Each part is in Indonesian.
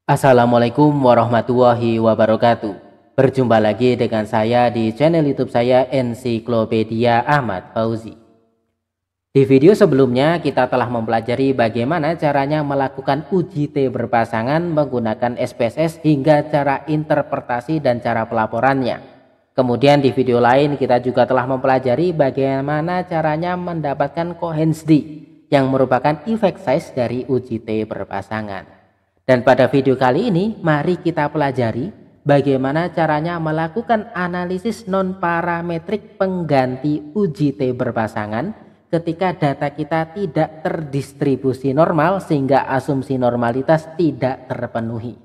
Assalamualaikum warahmatullahi wabarakatuh. Berjumpa lagi dengan saya di channel YouTube saya Ensiklopedia Ahmad Fauzi. Di video sebelumnya kita telah mempelajari bagaimana caranya melakukan uji T berpasangan menggunakan SPSS hingga cara interpretasi dan cara pelaporannya. Kemudian di video lain kita juga telah mempelajari bagaimana caranya mendapatkan Cohen's d yang merupakan effect size dari uji T berpasangan. Dan pada video kali ini, mari kita pelajari bagaimana caranya melakukan analisis non-parametrik pengganti uji T berpasangan ketika data kita tidak terdistribusi normal sehingga asumsi normalitas tidak terpenuhi.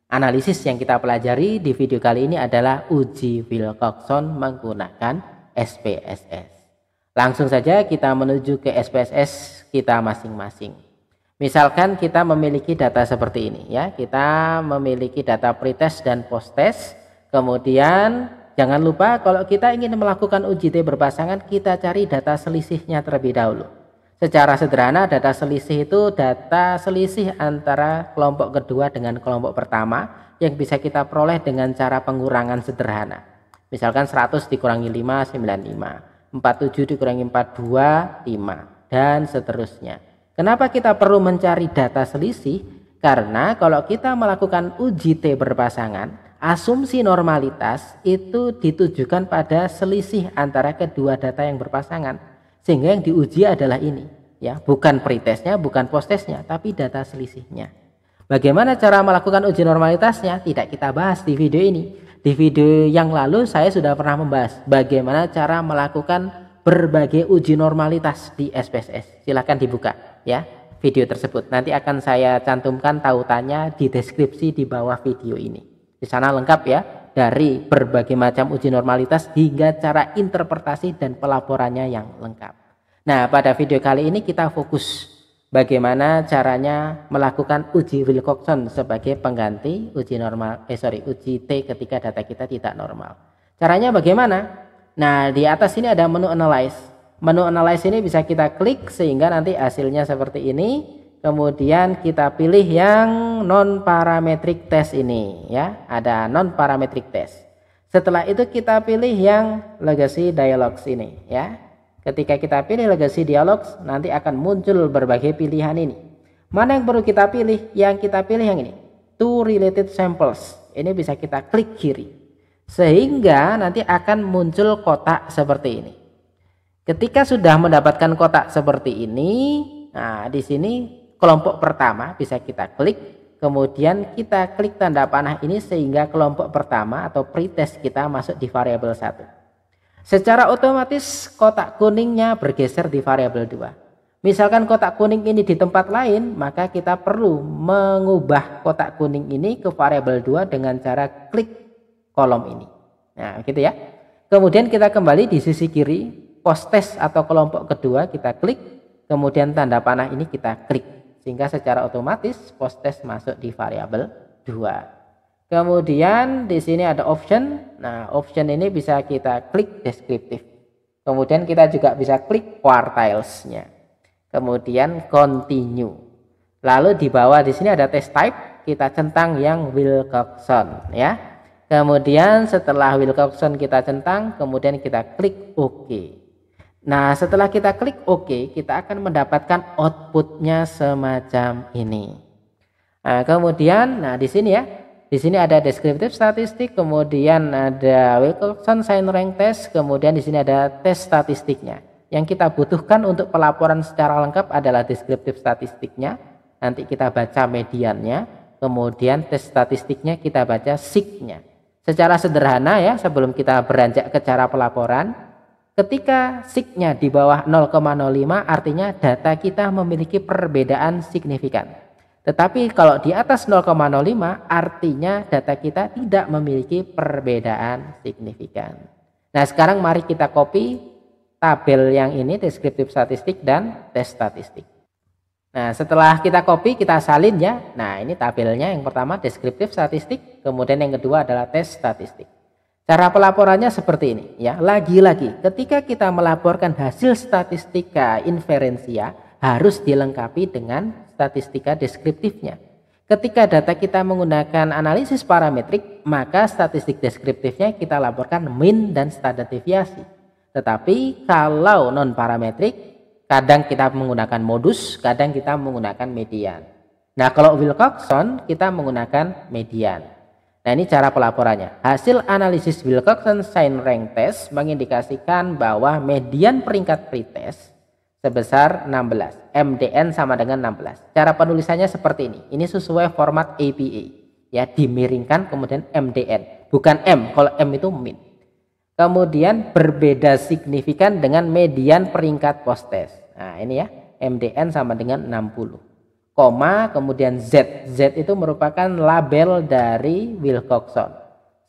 Analisis yang kita pelajari di video kali ini adalah uji Wilcoxon menggunakan SPSS. Langsung saja kita menuju ke SPSS kita masing-masing. Misalkan kita memiliki data seperti ini ya, kita memiliki data pretest dan posttest. Kemudian jangan lupa kalau kita ingin melakukan uji T berpasangan, kita cari data selisihnya terlebih dahulu. Secara sederhana data selisih itu data selisih antara kelompok kedua dengan kelompok pertama yang bisa kita peroleh dengan cara pengurangan sederhana. Misalkan 100 dikurangi 5, 95, 47 dikurangi 42, 5, dan seterusnya. Kenapa kita perlu mencari data selisih? Karena kalau kita melakukan uji T berpasangan, asumsi normalitas itu ditujukan pada selisih antara kedua data yang berpasangan. Sehingga yang diuji adalah ini, ya, bukan pretestnya, bukan posttestnya, tapi data selisihnya. Bagaimana cara melakukan uji normalitasnya? Tidak kita bahas di video ini. Di video yang lalu saya sudah pernah membahas bagaimana cara melakukan berbagai uji normalitas di SPSS. Silahkan dibuka ya video tersebut. Nanti akan saya cantumkan tautannya di deskripsi di bawah video ini. Di sana lengkap ya, dari berbagai macam uji normalitas hingga cara interpretasi dan pelaporannya yang lengkap. Nah, pada video kali ini kita fokus bagaimana caranya melakukan uji Wilcoxon sebagai pengganti uji uji T ketika data kita tidak normal. Caranya bagaimana? Nah, di atas ini ada menu analyze. Menu analyze ini bisa kita klik sehingga nanti hasilnya seperti ini. Kemudian kita pilih yang non parametric test ini ya. Ada non parametric test. Setelah itu kita pilih yang legacy dialogs ini ya. Ketika kita pilih legacy dialogs, nanti akan muncul berbagai pilihan ini. Mana yang perlu kita pilih? Yang kita pilih yang ini. Two related samples. Ini bisa kita klik kiri. Sehingga nanti akan muncul kotak seperti ini. Ketika sudah mendapatkan kotak seperti ini, nah di sini kelompok pertama bisa kita klik, kemudian kita klik tanda panah ini sehingga kelompok pertama atau pretest kita masuk di variabel 1. Secara otomatis kotak kuningnya bergeser di variabel 2. Misalkan kotak kuning ini di tempat lain, maka kita perlu mengubah kotak kuning ini ke variabel 2 dengan cara klik kolom ini. Nah, gitu ya. Kemudian kita kembali di sisi kiri, posttest atau kelompok kedua kita klik, kemudian tanda panah ini kita klik. Sehingga secara otomatis posttest masuk di variabel 2. Kemudian di sini ada option. Nah, option ini bisa kita klik deskriptif. Kemudian kita juga bisa klik quartiles-nya. Kemudian continue. Lalu di bawah di sini ada test type, kita centang yang Wilcoxon ya. Kemudian setelah Wilcoxon kita centang, kemudian kita klik OK. Nah, setelah kita klik OK, kita akan mendapatkan outputnya semacam ini. Nah, kemudian, di sini ya, di sini ada descriptive statistik, kemudian ada Wilcoxon sign rank test, kemudian di sini ada tes statistiknya. Yang kita butuhkan untuk pelaporan secara lengkap adalah descriptive statistiknya. Nanti kita baca mediannya, kemudian tes statistiknya kita baca sig-nya. Secara sederhana ya, sebelum kita beranjak ke cara pelaporan, ketika sig-nya di bawah 0,05 artinya data kita memiliki perbedaan signifikan. Tetapi kalau di atas 0,05 artinya data kita tidak memiliki perbedaan signifikan. Nah, sekarang mari kita copy tabel yang ini, deskriptif statistik dan tes statistik. Nah, setelah kita copy, kita salin ya. Nah, ini tabelnya. Yang pertama deskriptif statistik, kemudian yang kedua adalah tes statistik. Cara pelaporannya seperti ini ya. Lagi-lagi ketika kita melaporkan hasil statistika inferensia harus dilengkapi dengan statistika deskriptifnya. Ketika data kita menggunakan analisis parametrik, maka statistik deskriptifnya kita laporkan mean dan standar deviasi. Tetapi kalau non parametrik, kadang kita menggunakan modus, kadang kita menggunakan median. Nah, kalau Wilcoxon kita menggunakan median. Nah, ini cara pelaporannya. Hasil analisis Wilcoxon Sign Rank Test mengindikasikan bahwa median peringkat pretest sebesar 16. MDN sama dengan 16. Cara penulisannya seperti ini. Ini sesuai format APA. Ya, dimiringkan kemudian MDN. Bukan M, kalau M itu min. Kemudian berbeda signifikan dengan median peringkat post test. Nah, ini ya. MDN sama dengan 60. Koma, kemudian Z. Z itu merupakan label dari Wilcoxon.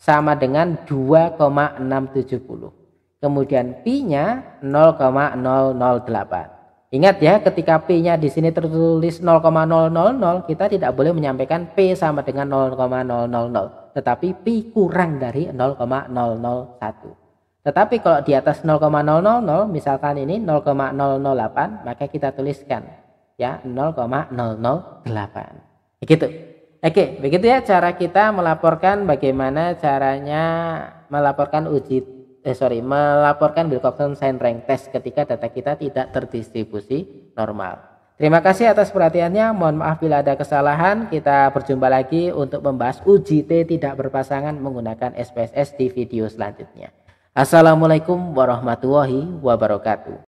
Sama dengan 2,670. Kemudian Pi-nya 0,008. Ingat ya, ketika P-nya di sini tertulis 0,000, kita tidak boleh menyampaikan P sama dengan 0,000, tetapi Pi kurang dari 0,001. Tetapi kalau di atas 0,000, misalkan ini 0,008, maka kita tuliskan ya 0,008. Begitu. Oke, begitu ya cara kita melaporkan bagaimana caranya melaporkan melaporkan Wilcoxon Sign Rank Test ketika data kita tidak terdistribusi normal. Terima kasih atas perhatiannya. Mohon maaf bila ada kesalahan. Kita berjumpa lagi untuk membahas uji T tidak berpasangan menggunakan SPSS di video selanjutnya. Assalamualaikum warahmatullahi wabarakatuh.